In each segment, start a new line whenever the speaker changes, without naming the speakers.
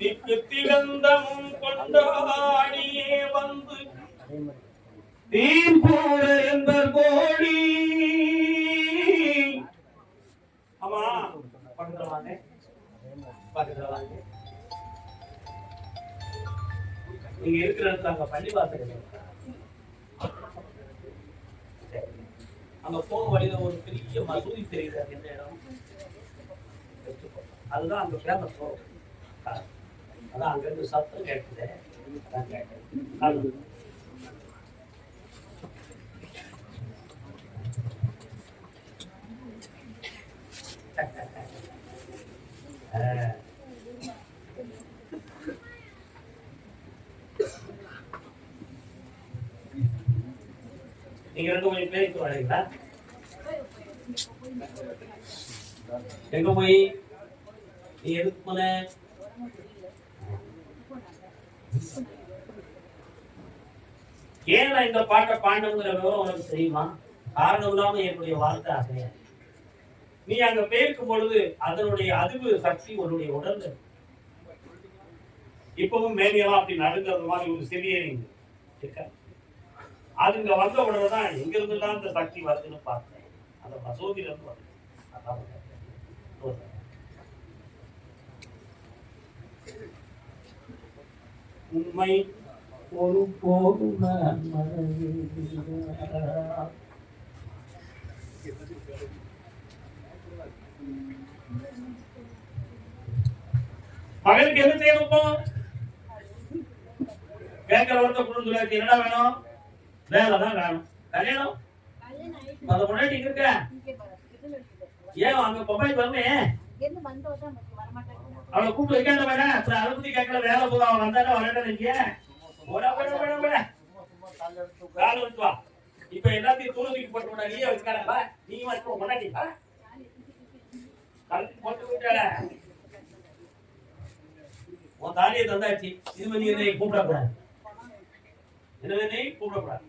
திக்கு திகந்தமும் கொண்டாடியே வந்து தீம்பூர என்பர் கோழி. ஆமா பக்கத்துல வாங்க, பக்கத்துல வாங்க. நீங்க இருக்கிற இடத்துல அங்க பள்ளி வாசல் அங்க போக வழியில ஒரு பெரிய மசூதி தெரியுது. எந்த இடம்? அதுதான் அங்க ஃபேமஸ். அதான் அங்க இருந்து சத்தம் கேட்குது. நீங்க 2 மணி பேருக்கு வரீங்களா? எங்க போய் நீ எதுக்கு போன? ஏன் இந்த பாட்டை பாண்டங்கிற விவரம் உனக்கு தெரியுமா? காரணம் இல்லாம என்னுடைய வார்த்தை ஆசையா. நீ அங்க பேருக்கும் பொழுது அதனுடைய அதிர்வு சக்தி உன்னுடைய உடல்ல இப்பவும் மேலையெல்லாம் அப்படி நடுங்கிறது மாதிரி ஒரு சிறியரிங்க இருக்க. அது இங்க வந்த உடனேதான் எங்க இருந்துதான் இந்த சக்தி வருதுன்னு பார்த்தேன். அந்த மசூதியில இருந்து வருது. உண்மை ஒரு போதும் மகளுக்கு என்ன செய்யணும்? கேட்கிற வார்த்தை கொடுத்து என்னடா வேணும்? வேலைதான் வேணும். கல்யாணம் அத முன்னாடி இருக்க. ஏன் அங்க பொம்மைக்கு வரமே? அவளை கூப்பிட்டு வைக்காத வேணா. அப்புறம் அதை பத்தி கேட்கல. வேலை போதும். அவன் வந்தானே வரட்டா. நீங்க கால விட்டு வா. இப்ப எல்லாத்தையும் தூரத்துக்கு போட்டு விட. நீயே வச்சுக்காரப்பா. நீ மட்டும் முன்னாடிப்பா கலந்து போட்டு விட்டால. உன் தாலியை தந்தாச்சு. இது நீ என்னை கூப்பிடக்கூடாது. என்ன கூப்பிடக்கூடாது.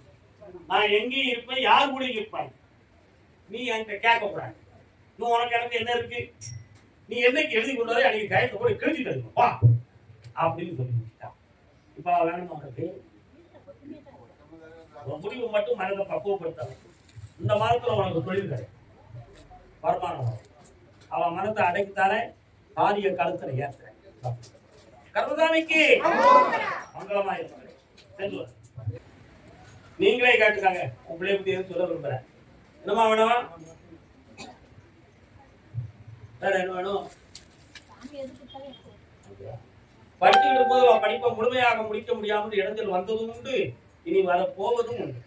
நான் எங்கேயும் இருப்பேன். யார் கூட இருப்பேன். நீ என்கிட்ட கேட்கக்கூடாது. இன்னும் உனக்கு எனக்கு என்ன இருக்கு? நீ என்னைக்கு எழுதி கொண்டு வர அன்னைக்கு கயத்தை கூட கிழிச்சு தருப்பா அப்படின்னு சொல்லி முடிச்சிட்டான். இப்ப வேணும் உனக்கு முடிவு மட்டும் மனதை பக்குவப்படுத்த. இந்த மாதத்துல உனக்கு தொழில் கிடையாது, வருமானம். அவன் மனத்தை அடைக்குத்தானே பாரிய காலத்துல ஏற்றுறேன். கர்மசாமிக்கு மங்களமா இருப்பாங்க. நீங்களே கேட்டுக்காங்க. உன் பிள்ளைய பத்தி எதுவும் சொல்ல விரும்புறேன். என்னமா வேணும்? வேற என்ன வேணும்? படிச்சுக்கிட்டு போது படிப்பை முழுமையாக முடிக்க முடியாமல் இடத்தில் வந்ததும் உண்டு, இனி வர போவதும் உண்டு.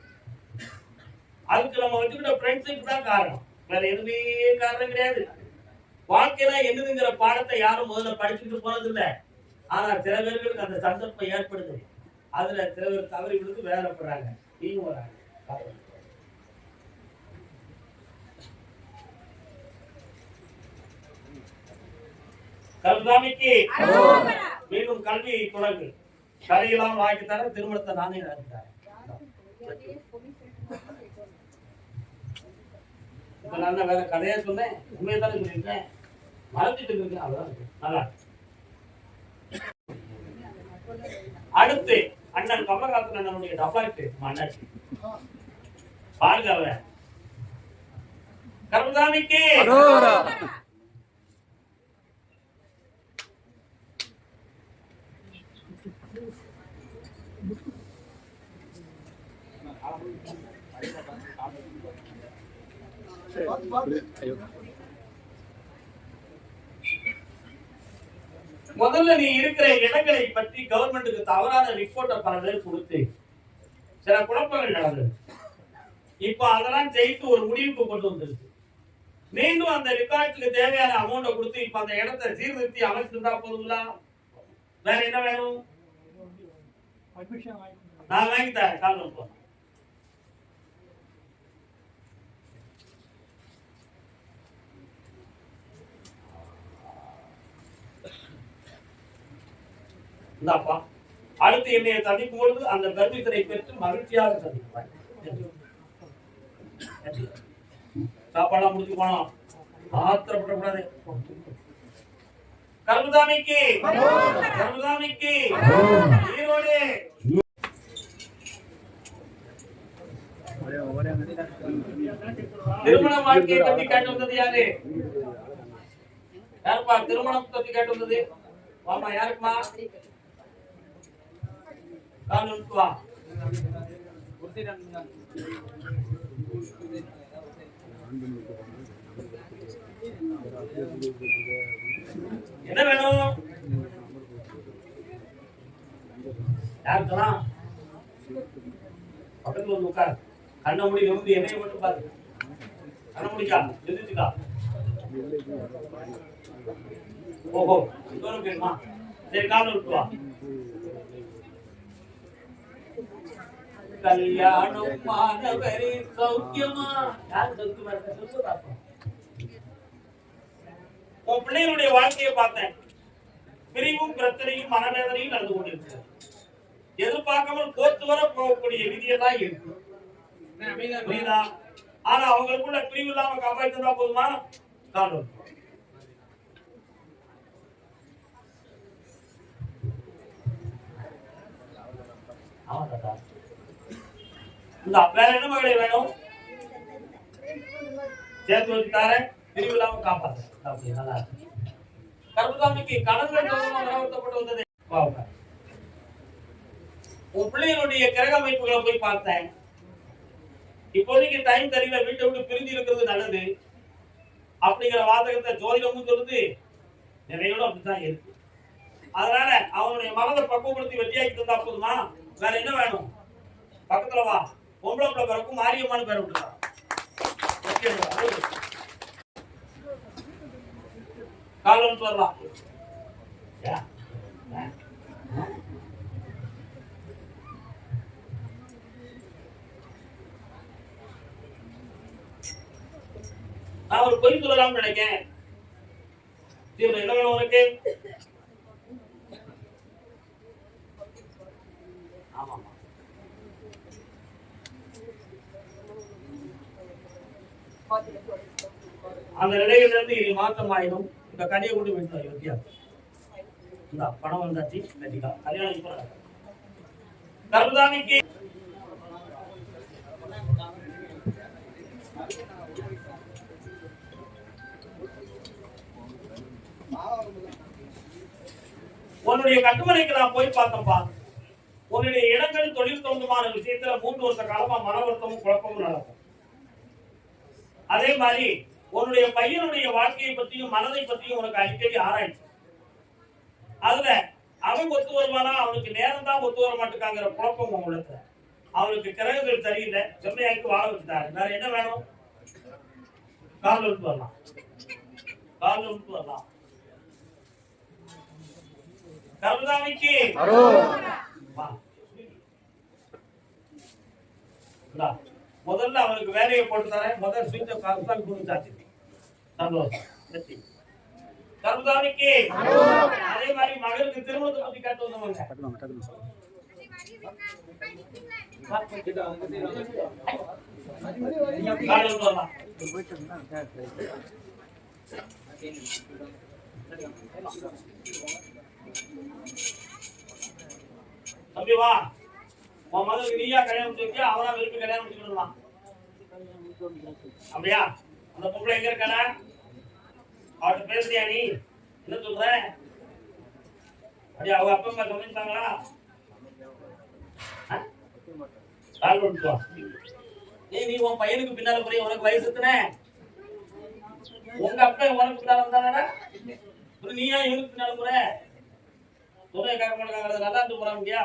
அதுக்கு நம்ம வச்சுக்கிட்ட ஃப்ரெண்ட்ஸுக்கு தான் காரணம். வேற எதுவுமே காரணம் கிடையாது. வாழ்க்கையில என்னதுங்கிற பாடத்தை யாரும் முதல்ல படிச்சுக்கிட்டு போனது இல்லை. ஆனா சில பேர்களுக்கு அந்த சந்தர்ப்பம் ஏற்படுது. அதுல சில பேர் தவறி விழுந்து வேலைப்படுறாங்க. நீங்க வராங்க. கல்விக்கு மீண்டும் கல்வி தொடங்கு. கலையெல்லாம் வாங்கி தர திருமணத்தை நானே நடத்திட்டேன். நான் வேற கதையா சொன்னேன். உண்மையை தானே சொல்லியிருக்கேன். மறந்துட்டு இருக்கேன். அவ்வளவுதான். நல்லா அடுத்து அண்ணன் கமலஹாசன் அண்ணனுடைய டபாட்டு மன்னர் பாருங்க. அவரை கர்மசாமிக்கு முதல்ல நீ இருக்கிற இடங்களை பற்றி கவர்மெண்ட்டுக்கு தவறான ரிப்போர்ட்டை பல பேர் கொடுத்து சில குழப்பங்கள் நடந்தது. இப்ப அதெல்லாம் ஜெயித்து ஒரு முடிவுக்கு கொண்டு வந்துருக்கு. மீண்டும் அந்த ரெக்கார்டுக்கு தேவையான அமௌண்ட்டை கொடுத்து இப்ப அந்த இடத்தை சீர்திருத்தி அமைச்சிருந்தா போதுங்களா? வேற என்ன வேணும்? நான் வாங்கி தரேன். காலம் போ. இந்தாப்பா. அடுத்து என்னைய சந்திக்கும் பொழுது அந்த கர்ப்பித்தனை பெற்று மகிழ்ச்சியாக சந்திப்பாய். சாப்பாடெல்லாம் முடிச்சு போனோம். ஆத்திரப்படக்கூடாது. கருமசாமிக்கு கருமசாமிக்கு ஈரோடு. திருமண வாழ்க்கையை பற்றி கேட்டு வந்தது யாரு? யாருப்பா திருமணம் பற்றி கேட்டு வந்தது? வாமா, யாருக்குமா? காணுக்கு வா. என்ன வேணும்? யாருக்கெல்லாம் பக்கத்துல வந்து உட்கார். கண்ண முடி வந்து என்னைய மட்டும் பாரு. கண்ண முடிக்கா எழுதிக்கா. ஓஹோ, தூரம் கேட்குமா? சரி, காலம் விட்டு வா. கல்யாணம் மாணவரே சௌக்கியமா? யார் சௌக்கியமா இருக்க? உன் பிள்ளைகளுடைய வாழ்க்கையை பார்த்தேன். பிரிவும் பிரச்சனையும் மனவேதனையும் நடந்து கொண்டிருக்கு. எதிர்பார்க்காமல் போத்து வர போகக்கூடிய விதியெல்லாம் இருக்கு. புரியுதா? ஆனா அவங்களுக்குள்ள பிரிவு இல்லாம காப்பாற்றினா போதுமா? காணும். வேற என்ன மகளை வேணும்? சேர்த்து வச்சு தாரேன். பிரிவு இல்லாம காப்பாத்து. நல்லா இருக்கு. கருமசாமிக்கு கடன்கள் நிறுவனப்பட்டு வந்தது. உன் பிள்ளைகளுடைய கிரக அமைப்புகளை போய் பார்த்தேன். இப்போதைக்கு டைம் தெரியல, வீட்டை விட்டு பிரிஞ்சு இருக்கிறது நல்லது அப்படிங்கிற வாதகத்தை ஜோதிடமும் சொல்லுது, நிறையோட அப்படித்தான் இருக்கு. அதனால அவனுடைய மனதை பக்குவப்படுத்தி வெற்றியாக்கி தந்தா போதுமா? வேற என்ன வேணும்? பக்கத்துல வா. பொம்பளை பிள்ளை பிறக்கும் மாரியம்மான்னு பேர் விட்டுருக்கான். காலம் வரலாம். நான் ஒரு பொய் சொல்லலாம்னு நினைக்கிறேன். என்ன வேணும் உனக்கு? அந்த நிலையில இருந்து இனி மாற்றம் ஆயிடும். இந்த கனியை கொண்டு போயிட்டு வித்தியாசம். இந்த பணம் வந்தாச்சு, கண்டிப்பா கல்யாணம் இப்ப நடக்கும். கருமசாமிக்கு உன்னுடைய கட்டுமனைக்கு நான் போய் பார்த்தேன்ப்பா. உன்னுடைய இடங்கள் தொழில் சொந்தமான விஷயத்துல 3 வருஷ காலமா மன வருத்தமும் குழப்பமும் நடக்கும். அதே மாதிரி உன்னுடைய பையனுடைய வாழ்க்கையை பற்றியும் மனதை பற்றியும் உனக்கு அடிக்கடி ஆராய்ச்சி. அதுல அவன் ஒத்து வருவானா, அவனுக்கு நேரம் தான் ஒத்து வர மாட்டேங்கிற குழப்பம் உங்களுக்கு. அவனுக்கு கிரகங்கள் சரியில்லை, செம்மையாக்கி வாழ வச்சுட்டாரு. வேற என்ன வேணும்? கால் விட்டு வரலாம், கால் விட்டு வரலாம். கருமசாமிக்கு முதல்ல அவனுக்கு வேலையை போட்டு தரேன். முதல் ஸ்வீட்டை கருமசாமி கொடுத்தாச்சு. சந்தோஷம். கருமசாமிக்கு அதே மாதிரி மகளுக்கு திருமணத்தை பத்தி கேட்டு வந்தவங்க. தம்பி வா, உன் மகளுக்கு நீயா கல்யாணம் முடிச்சு அவனா விரும்பி கல்யாணம் முடிச்சுக்கலாம். அப்படியா? அந்த பொம்பளை எங்க இருக்கான? அவட்ட பேசுறியா நீ? என்ன சொல்ற? அப்படியா? அவங்க அப்பா அம்மா சொல்லிட்டாங்களா? நீ உன் பையனுக்கு பின்னால போய் உனக்கு வயசு எத்தனை? உங்க அப்பா உனக்கு பின்னால வந்தானடா, நீயா இவனுக்கு பின்னால போற? துணை கேட்க மாட்டாங்க, நல்லா இருந்து போற முடியா?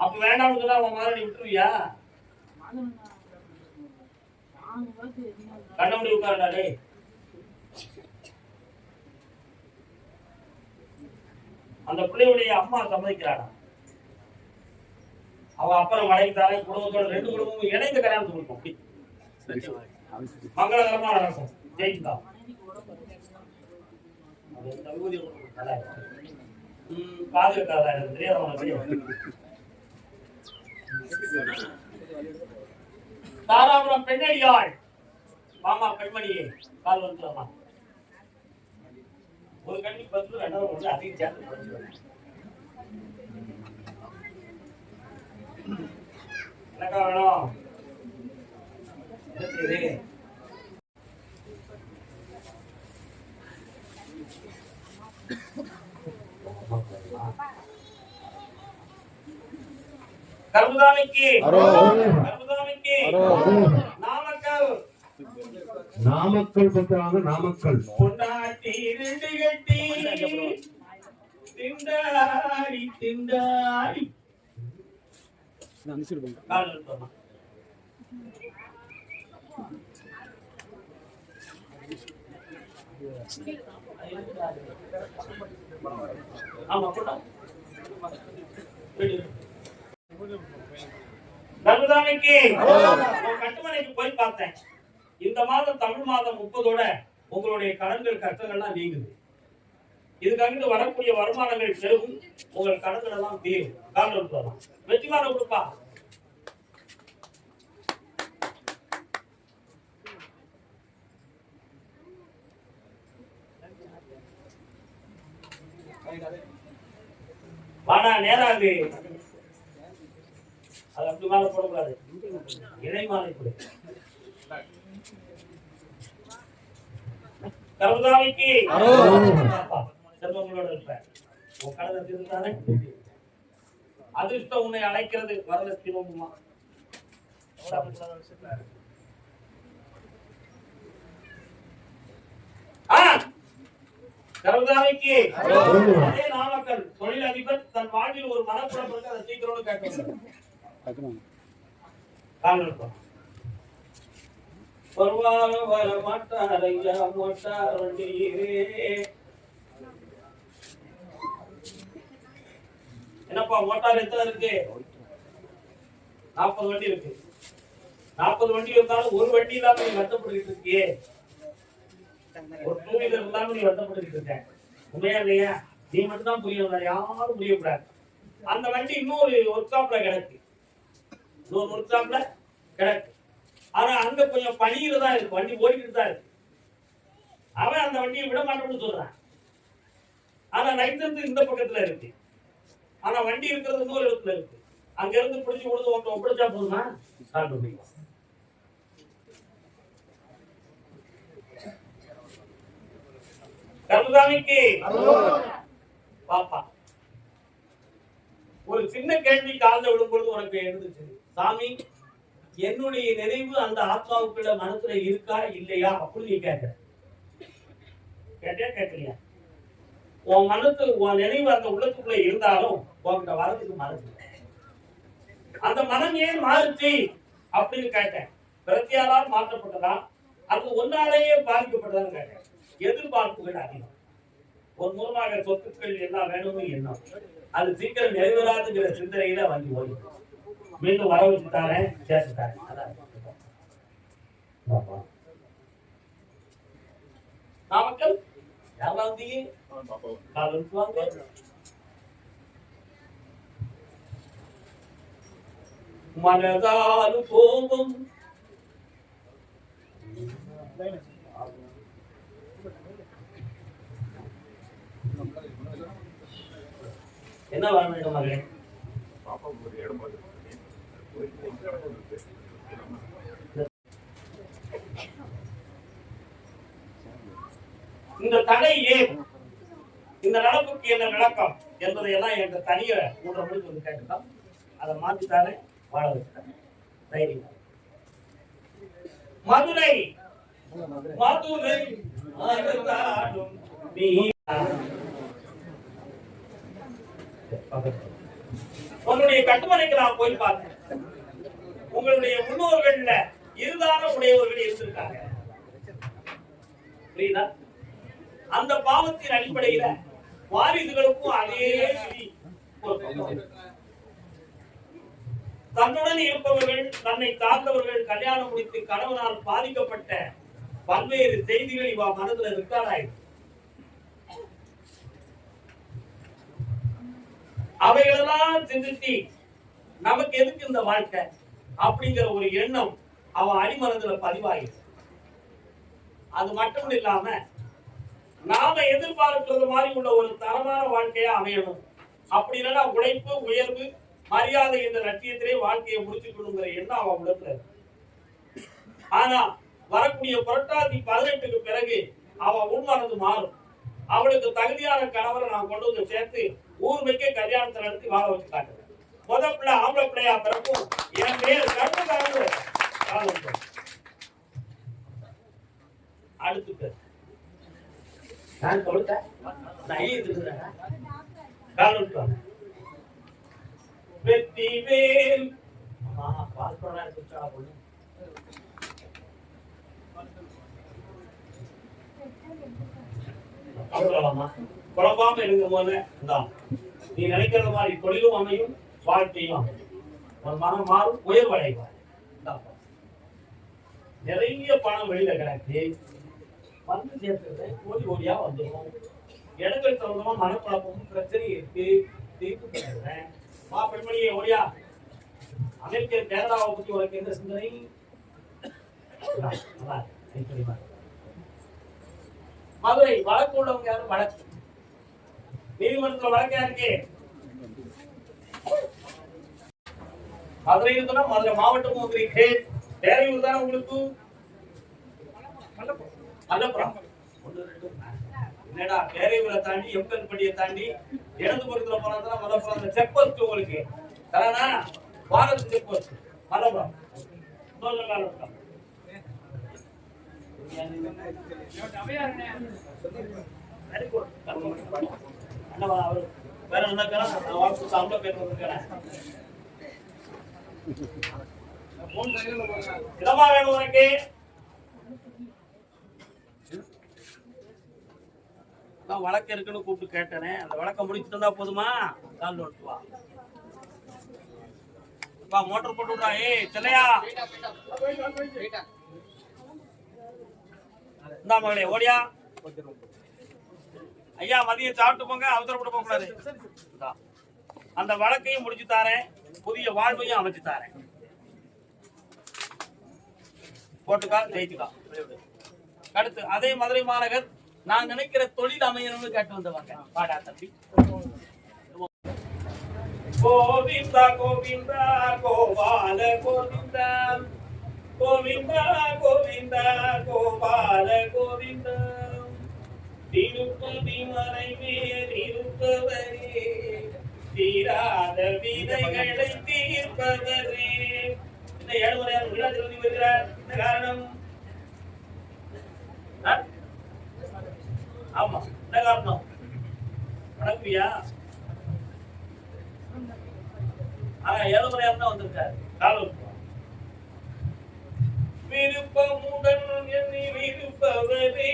அப்ப வேண்டாம்னு சொன்னா உன் மாதிரி விட்டுருவியா? கண்ணமுடி உட்காருடாடே. அந்த பிள்ளையுடைய அம்மா சம்மதிக்கிறாடா. அவ அப்புறம் மலைக்கு குடும்பத்தோட 2 குடும்பமும் இணைந்து கல்யாணம் கொடுக்கும். மங்களகரமா நடக்கும். ஜெயிச்சுதா பாதுகாக்காத தாராபுரம் பெண்ணடியாள் மாமா பெண்மணியே கால் வந்துடலாமா? ஒரு கண்ணி 10 ரெண்டாவது ஒன்று அதையும் சேர்த்து படிச்சுருவேன். என்னக்கா வேணும்? கருமுதாமிக்கு நாமக்கல்
பண்றாங்க. நாமக்கல்
பொண்டாட்டி 2 கட்டி திண்டாடி திண்டாடி கட்டுமனைக்கு போய் பார்த்தேன். இந்த மாதம் தமிழ் மாதம் 30ஓட உங்களுடைய கடன்கள் கஷ்டங்கள்லாம் நீங்குது. இதுக்கு வரக்கூடிய வருமானங்கள் பெருகும், உங்கள் கடன்கள் எல்லாம் தீரும். காரணம் சொல்லலாம் வெற்றிமானம் கொடுப்பா. வாடா நேராது அது அப்படி மாலை போடக்கூடாது, இணை மாலை போடு. கருதாமிக்கு செல்வங்களோட இருப்பேன். உன் கடனை தீர்ந்தானே அதிர்ஷ்டம் உன்னை அழைக்கிறது. வரலட்சுமி நோம்புமா கருதாமிக்கு அதே நாமக்கல் தொழிலதிபர் தன் வாழ்வில் ஒரு மனக்குழப்பம் இருக்கு, அதை சீக்கிரம் கேட்க வருவார வர மாட்டார் ஐயா மோட்டார் வண்டியிலே. என்னப்பா மோட்டார் எத்தனை இருக்கு? 40 வண்டி இருக்கு. 40 வண்டி இருந்தாலும் ஒரு வண்டி இல்லாம நீ வருத்தப்பட்டு இருக்கியே, ஒரு 2 வீலர் இல்லாம நீ வருத்தப்பட்டு இருக்க. உண்மையா இல்லையா? நீ மட்டும் தான் புரியணும், யாரும் புரியக்கூடாது. அந்த வண்டி இன்னொரு ஒர்க் ஷாப்ல கிடக்கு, இன்னொரு ஒர்க் ஷாப்ல கிடக்கு. ஆனா அங்க கொஞ்சம் பணியில தான் இருக்கு, வண்டி ஓடிக்கிட்டு தான் இருக்கு. அவன் அந்த வண்டியை விட மாட்டோம்னு சொல்றான். ஆனா லைசன்ஸ் இந்த பக்கத்துல இருக்கு, ஆனா வண்டி இருக்கிறது இன்னொரு இடத்துல இருக்கு. அங்க இருந்து பிடிச்சி கொடுத்து ஒப்படைச்சா போதுமா? கருதாமிக்கு பாப்பா ஒரு சின்ன கேள்வி காலைல விடும்பொழுது உனக்கு எழுந்துச்சு. சாமி, என்னுடைய நினைவு அந்த ஆத்மாவுக்குள்ள மனசுல இருக்கா இல்லையா அப்படின்னு நீ கேட்க கேட்கலையா? உன் மனசு உன் நினைவு அந்த உள்ளத்துக்குள்ள இருந்தாலும் உன்கிட்ட வரதுக்கு மனசு, அந்த மனம் ஏன் மாறுச்சு அப்படின்னு கேட்டேன். பிரத்தியாரால் மாற்றப்பட்டதா அது ஒன்னாலேயே பாதிக்கப்பட்டதான்னு கேட்டேன். எதிர்பார்ப்புகள் அதிகம். ஒரு மூலமாக சொத்துக்கள் எல்லாம் வேணும்னு எண்ணம், அது சீக்கிரம் நிறைவேறாதுங்கிற சிந்தனையில வாங்கி ஓடி மீண்டும் வர வச்சுட்டாரேன் சேர்த்துட்டாரேன். நாமக்கல் யாராவது மனதால் கோபம் என்ன வர வேண்டும் மகளே? இந்த தடை ஏன், இந்த நடப்புக்கு என்ன விளக்கம் என்பதையெல்லாம் என்ற தனிய 3 மணிக்கு வந்து கேட்டுதான் அதை மாத்தித்தானே வாழ வச்சுட்டாங்க. தைரியம். மதுரை மதுரை உங்களுடைய கட்டுமனைக்கு நான் போய் பார்த்தேன். உங்களுடைய முன்னோர்கள்ல இருதான உடையவர்கள் இருந்திருக்காங்க. புரியுதா? அந்த பாவத்தின் அடிப்படையில வாரிசுகளுக்கும் அதே தன்னுடன் இருப்பவர்கள், தன்னை சார்ந்தவர்கள் கல்யாணம் முடித்து கணவனால் பாதிக்கப்பட்ட பல்வேறு செய்திகள் இவ மனதுல ரெக்கார்டாயிருக்கு. அவைகளெல்லாம் சிந்தித்து நமக்கு எதுக்கு இந்த வாழ்க்கை அப்படிங்கிற ஒரு எண்ணம் அவன் அடிமனதுல பதிவாயிருக்கு. அது மட்டும் இல்லாம நாம எதிர்பார்க்கிறது மாதிரி உள்ள ஒரு தரமான வாழ்க்கையா அமையணும். அப்படி இல்லைன்னா உழைப்பு, உயர்வு, மரியாதை என்ற லட்சியத்திலே வாழ்க்கையை முடிச்சுக்கணுங்கிற எண்ணம் அவன் உள்ளத்துல. ஆனா வரக்கூடிய புரட்டாசி 18க்கு பிறகு அவன் உள்மனது மாறும். அவளுக்கு தகுதியான கணவரை நான் கொண்டு வந்து சேர்த்து ஊர் வைக்க கல்யாணத்தை நடத்தி வாழ வச்சு காட்டுறேன். முத பிள்ளை ஆம்பளை பிள்ளையா பிறக்கும். என் பேர் கண்டு காரணம் அடுத்து நான் கொடுத்தேன் வெற்றி வேல் குழம்பாம இருக்கும் போது நீ நினைக்கிற மாதிரி தொழிலும் அமையும், வாழ்க்கையும் மனம் மாறும், உயர்வடைவார். நிறைய பணம் வெளியில கிடக்கு, வந்து சேர்த்து கோடி கோடியா வந்துடும். இடங்கள் சம்பந்தமா மனக்குழப்பமும் பிரச்சனை இருக்கு, தீர்ப்பு பண்ணுறேன். பெண்மணியே ஓடியா, அமெரிக்க கேரளாவை பத்தி உனக்கு எந்த சிந்தனை? மதுரை வழக்கு உள்ளவங்க யாரும் வழக்கு நீதிமன்றத்தில் வழக்கு யாருக்கு? மதுரை இருக்குன்னா மதுரை மாவட்ட மந்திரி தேரையூர் தானே உங்களுக்கு? மல்லப்புறம் என்னடா பேரையூரை தாண்டி எம்பன்பட்டியை தாண்டி இடதுபுறத்துல போனதுனா மல்லப்புறம் செக் போஸ்ட் உங்களுக்கு தரானா? பாரத் செக் போஸ்ட் மல்லப்புறம் வேற என்ன பேர் இடமா வேணும் உனக்கு? வழக்கு இருக்குன்னு கூப்பிட்டு கேட்டேனே, அந்த வழக்க முடிச்சுட்டு இருந்தா போதுமா? கால் ஓட்டுவா மோட்டர் போட்டு விடுறா. செல்லையா இந்தா மகளே ஓடியா. ஐயா மதியம் சாப்பிட்டு போங்க, அவசரப்பட்டு போக கூடாது. அந்த வழக்கையும் முடிச்சு தாரேன், புதிய வாழ்வையும் அமைச்சு தாரேன். போட்டுக்கா, ஜெயிச்சுக்கா. அடுத்து அதே மதுரை மாநகர் நான் நினைக்கிற தொழில் அமையணும்னு கேட்டு வந்தவங்க. பாடா தம்பி. கோவிந்தா கோவிந்தா கோபால கோவிந்தா கோவிந்தா கோவிந்தா கோபால கோவிந்தா திருப்பதி மறைவே இருப்பவரே தீராத விதைகளை தீர்ப்பவரே. இந்த 7 முறையான விழாத்தில் வந்து வருகிறார். என்ன காரணம்? ஆமா, என்ன காரணம்? வணக்கம்யா. ஆனா 7 முறையான தான் வந்திருக்காரு. காலம் விருப்பமுடன் என்னை விருப்பவரே.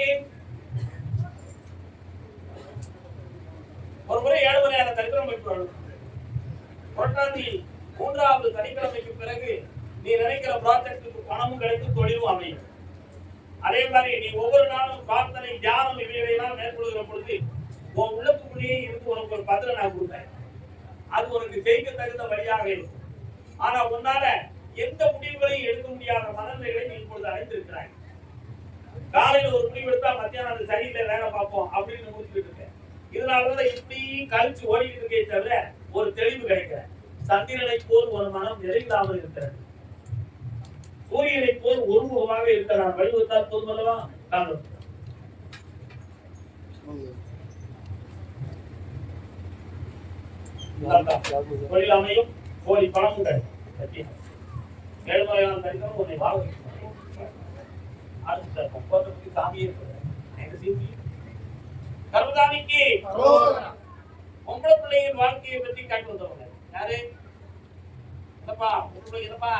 ஒரு முறை 7 முறையான தரித்திரம் புரட்டாசி 3வது சனிக்கிழமைக்கு பிறகு நீ நினைக்கிற ப்ராஜெக்டுக்கு பணமும் கிடைக்கும், தொழிலும் அமையும். அதே மாதிரி நீ ஒவ்வொரு நாளும் பிரார்த்தனை, தியானம் இவையெல்லாம் மேற்கொள்கிற பொழுது உன் உள்ளத்துக்குள்ளேயே இருந்து உனக்கு ஒரு பதிலை நான் கொடுப்பேன். அது உனக்கு ஜெயிக்க தகுந்த வழியாக இருக்கும். ஆனா உன்னால எந்த முடிவுகளையும் எடுக்க முடியாத மனநிலைகளை நீ இப்பொழுது அடைந்திருக்கிறாய். காலையில ஒரு முடிவு எடுத்தா மத்தியானம் அது சரியில்லை, வேலை பார்ப்போம் அப்படின்னு முடிச்சுட்டு இருக்கேன். இதனாலதான் இப்படி கழிச்சு ஓடிட்டு இருக்கே தவிர ஒரு தெளிவு கிடைக்கிற. சந்திரனை போல் ஒரு மனம் நிறைவில்லாமல் இருக்கிறது. சூரியனை போல் ஒருமுகமாக இருக்க நான் வழிவகுத்தால் போதுமல்லவா? காரணம் தொழில் அமையும், கோடி பணமும் கிடைக்கும். 7 முறையான தரிசனம் உன்னை வாழ சாமியே கர்மதாமிக்கு உங்கள பிள்ளையின் வாழ்க்கையை பற்றி காட்டு வந்தவங்க யாரு? என்னப்பா உங்களுக்கு என்னப்பா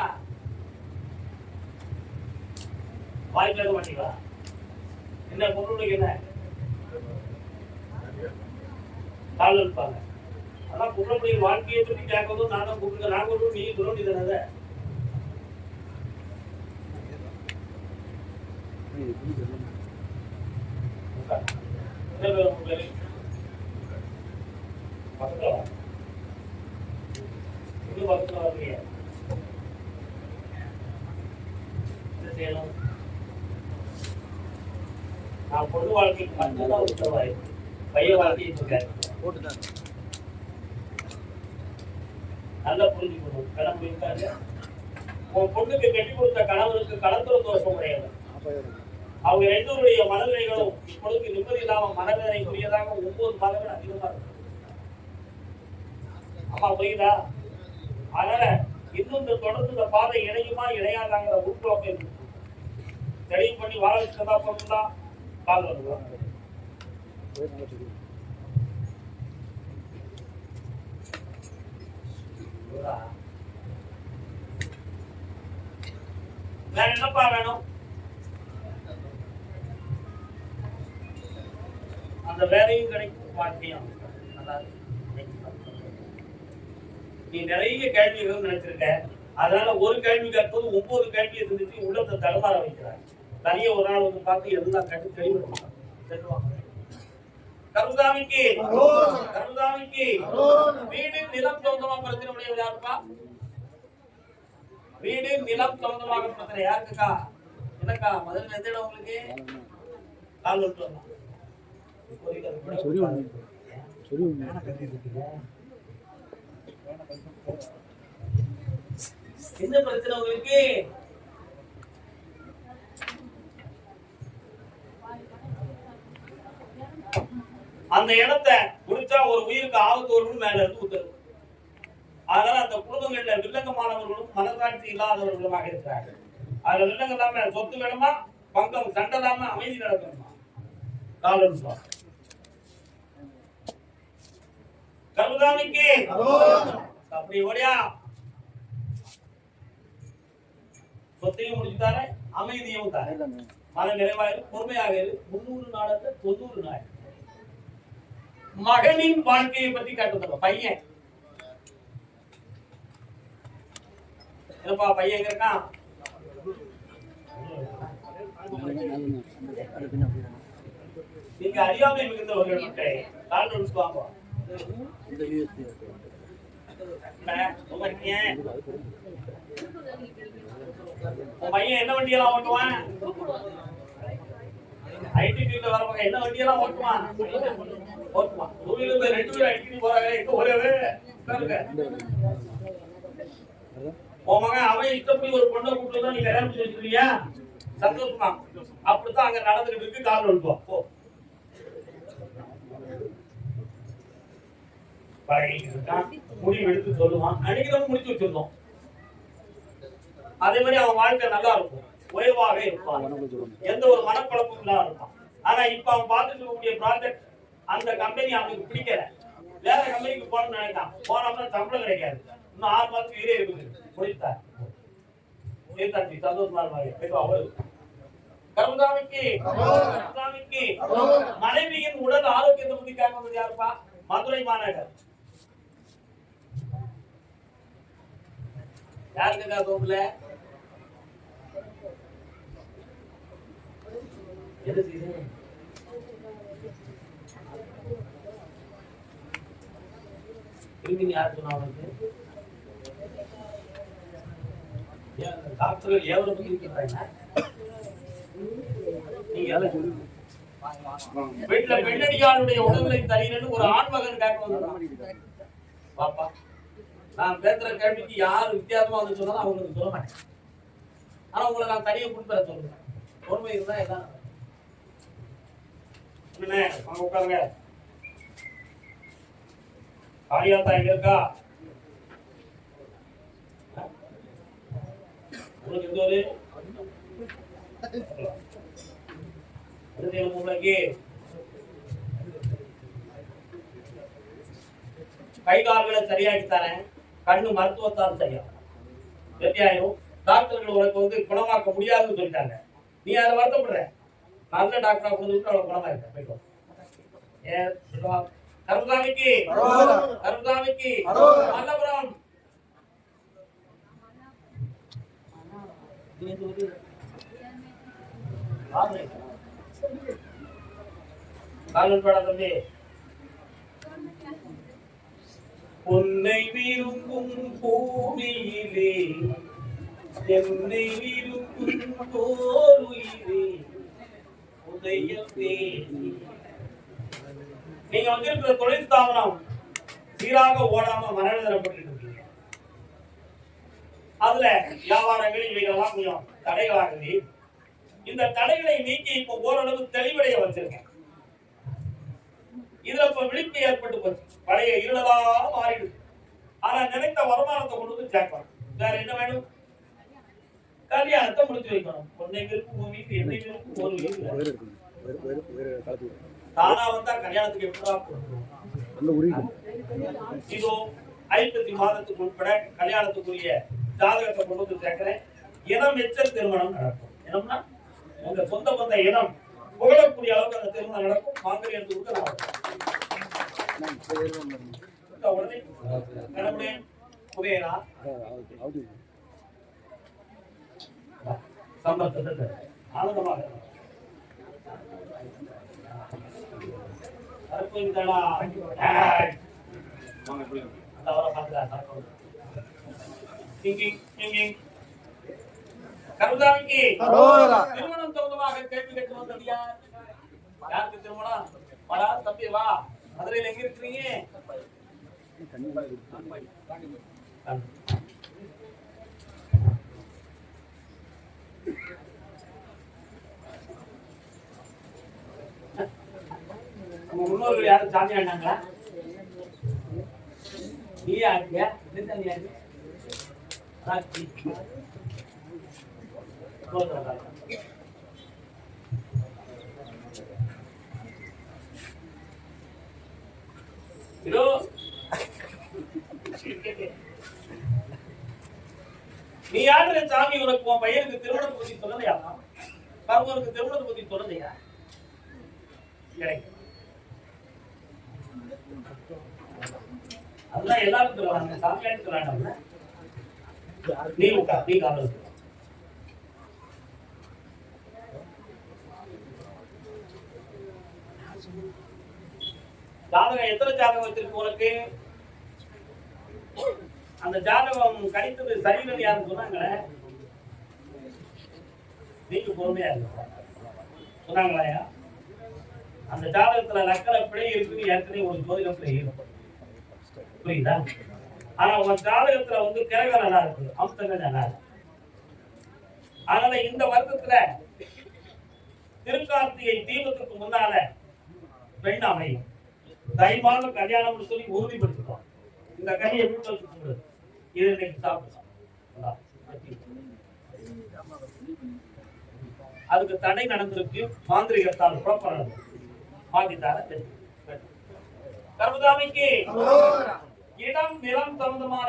வாய்ப்பு எழுத மாட்டீங்களா? என்ன பொருளுக்கு என்ன கால் இருப்பாங்க. அதான் பொருளுடைய வாழ்க்கையை பற்றி கேட்கறதும் நான் தான் கூப்பிடுங்க. நான் கூப்பிட்டு நீ சொல்ல வேண்டியதானே. நான் பொண்ணு வாழ்க்கைக்கு மட்டும்தான் உத்தரவாய் பையன் வாழ்க்கையை சொல்றேன் நல்லா புரிஞ்சுக்கணும். கிளம்பு இருக்காங்க உன் பொண்ணுக்கு கட்டி கொடுத்த கணவருக்கு கலந்துர தோஷம் கிடையாது. அவங்க ரெண்டுடைய மனநிலைகளும் இப்பொழுது நிம்மதி இல்லாம மனவேதனைக்குரியதாக 9 மதங்கள் அதிகமா இருக்கு. அம்மா புரியுதா? அதனால இன்னும் இந்த தொடர்ந்து இந்த பாதை இணையுமா இணையாதாங்கிற உட்குழப்பம் இருக்கு. தெளிவு பண்ணி வாழ வச்சுதான் பொருந்தா கால் வருவா. வேற என்னப்பா வேணும்? அந்த வேலையும் கிடைக்கும் பாக்கியம். நீ நிறைய கேள்விகள் நினைச்சிருக்க. அதனால ஒரு கேள்வி கேட்பது 9 கேள்வியை இருந்துச்சு உள்ளத்தை தடுமாற வைக்கிறார். தனிய ஒரு நாள் வந்து பார்த்து எல்லாம் கட்டு தெளிவு கருதாமிக்கு வீடு நிலம் சொந்தமா பிரச்சனை உடையவர் யாருப்பா? வீடு நிலம் சொந்தமாக பிரச்சனை யாருக்குக்கா? என்னக்கா முதல்ல எந்த இடம் உங்களுக்கு? கால் விட்டு என்ன பிரச்சனை உங்களுக்கு? அந்த இடத்தை முடிச்சா ஒரு உயிருக்கு ஆபத்து வரும்னு மேல இருந்து உத்தரவு. அதனால அந்த குடும்பங்கள்ல வில்லங்கமானவர்களும் மனசாட்சி இல்லாதவர்களுமாக இருக்கிறார்கள். அதுல வில்லங்க இல்லாம சொத்து வேணுமா, பங்கம் சண்டை இல்லாம அமைதி நடக்கணுமா? காலம் கருதாமிக்கு அப்படி ஓடியா சொத்தையும் முடிச்சுட்டாரு, அமைதியும் தாரு, மன நிறைவாயிரு, பொறுமையாக இரு. 300 நாளத்துல 90 நாள். மகனின் வாழ்க்கையை பத்தி கேட்டு பையன் என்னப்பா பையன் எங்க இருக்கான்? நீங்க அறியாமை மிகுந்தவர்கள் கால் வாங்க. உன் பையன் என்ன வண்டியெல்லாம் ஓட்டுவான்? ஐடி ஃபீல்ட்ல வரவங்க என்ன வண்டியெல்லாம் ஓட்டுவான்? ஓட்டுவான். 2 வீலர் அடிக்கடி போறாங்க. எங்க ஒரே உன் மகன் அவன் இஷ்டப்படி ஒரு பொண்ணை கூப்பிட்டு நீ கல்யாணம் பண்ணி வச்சிருக்கியா? சந்தோஷமா? அப்படித்தான் அங்க நடந்துகிட்டு இருக்கு. கால் ஓட்டுவான். போ முடிவு எடுத்து சொல்லுவான். அன்னைக்கு முடிச்சு வச்சிருந்தோம். அதே மாதிரி அவன் வாழ்க்கை நல்லா இருக்கும், உயர்வாக இருப்பான், எந்த ஒரு மனக்குழப்பம் இல்லாம இருப்பான். ஆனா இப்ப அவன் பார்த்துட்டு இருக்கக்கூடிய ப்ராஜெக்ட் அந்த கம்பெனி அவனுக்கு பிடிக்கல, வேற கம்பெனிக்கு போகணும்னு நினைக்கான். போனோம்னா சம்பளம் கிடைக்காது, இன்னும் 6 மாதத்துக்கு இதே இருக்குது. முடித்தார் சந்தோஷமா இருப்பாரு. கருதாமிக்கு மனைவியின் உடல் ஆரோக்கியத்தை பத்தி கேட்கறது யாருப்பா? மதுரை மாநகர் யாருக்கா தோப்புல எது யாரு சொன்னா? டாக்டர்கள் எவ்வளவு பத்தி இருக்கிறாங்க? வீட்டுல பெண்ணடியாளுடைய உடல்களை தரீன்னு ஒரு ஆண்மகன் கேட்க பாப்பா. நான் பேசுற கேள்விக்கு யாரு வித்தியாசமா வந்து சொன்னாலும் அவங்களுக்கு சொல்ல மாட்டேன். ஆனா உங்களை நான் தனியை கொடுப்பேன் சொல்றேன். உண்மை இருந்தா எல்லாம் உட்காருங்க. காரியாத்தா எங்க இருக்கா? உங்களுக்கு எந்த ஒரு கை கால்களை சரியாக்கி தரேன், கண்ணு மருத்துவத்தால் சரியாகும், சரியாயிரும். டாக்டர்கள் உனக்கு வந்து குணமாக்க முடியாதுன்னு சொல்லிட்டாங்க. நீ அதை வருத்தப்படுற, நல்ல டாக்டரா கொடுத்துட்டு அவளை குணமாயிருக்க போய்க்கும். கருதாமிக்கு மல்லபுரம் தம்பி. உன்னை விரும்பும் பூமியிலே என்னை விரும்பும் தோருயிரே நீங்க வந்திருக்கிற தொழில் ஸ்தாபனம் சீராக ஓடாம மனநிலைப்பட்டு இருக்கீங்க. அதுல வியாபாரங்கள் இவைகள்லாம் கொஞ்சம் தடைகளாகுது. இந்த தடைகளை நீக்கி இப்ப ஓரளவு தெளிவடைய வச்சிருக்கேன். இதுல இப்ப விழிப்பு ஏற்பட்டு போச்சு. பழைய இருளதா மாறிடுது. ஆனா நினைத்த வருமானத்தை கொண்டு வந்து சேர்க்கணும். வேற என்ன வேணும்? கல்யாணத்தை முடிச்சு வைக்கணும். ஒன்னை விருப்பம் வீட்டு என்னை விருப்பம் ஒரு வீட்டு தானா வந்தா கல்யாணத்துக்கு எப்படா இதோ ஐப்பத்தி மாதத்துக்கு உட்பட கல்யாணத்துக்குரிய ஜாதகத்தை கொண்டு வந்து சேர்க்கிறேன். இனம் எச்சல் திருமணம் நடக்கும். என்னம்னா உங்க சொந்த பந்த இனம் புகழக்கூடிய அளவுக்கு அந்த திருமணம் நடக்கும். மாங்கல்யத்துக்கு உடனே குபேரா சம்பந்தத்தை ஆனந்தமாக கருதாமிக்கு திருமணம் தொடர்பாக கேள்வி கேட்டு வந்தது யார்? யாருக்கு திருமணம்? வரா தம்பி வா. மதுரையில் எங்க இருக்கிறீங்க? முன்னோர்கள் யாரும் சாமி ஆண்டாங்களா? நீயா இருக்கியா? நீ யாரு சாமி? உனக்கு உன் பையனுக்கு திருமணத்தை பத்தி சொல்லலையா? மருமகனுக்கு திருமணத்தை பத்தி சொல்லலையா? அதெல்லாம் எல்லாரும் சொல்லுவாங்க. சாமியான்னு சொல்றாங்க. நீ உட்கா, நீ காரணம் ஜாதகம் எத்தனை ஜாதகம் வச்சிருக்கு உனக்கு? அந்த ஜாதகம் கணித்தது சரியில்லை யாரும் சொன்னாங்களே? நீங்க பொறுமையா இருக்க சொன்னாங்களா? அந்த ஜாதகத்துல லக்கண பிழை இருக்குன்னு ஏற்கனவே ஒரு ஜோதிடத்துல இருக்கும். புரியுதா? ஆனா உன் ஜாதகத்துல வந்து கிரகம் நல்லா இருக்கு, அம்சங்கள் நல்லா இருக்கு. அதனால இந்த வருடத்துல திருக்கார்த்திகை தீபத்துக்கு முன்னால பெண் அமையும். தைமான கல்யாணம்னு சொல்லி உறுதிப்படுத்திட்டோம். இந்த கனியை வீட்டுல வச்சு இது இன்னைக்கு சாப்பிடலாம். அதுக்கு தடை நடந்திருக்கு. மாந்திரிகத்தால் புறப்படணும். மாத்திட்டார கர்மதாமிக்கு இடம் நிலம் சம்பந்தமான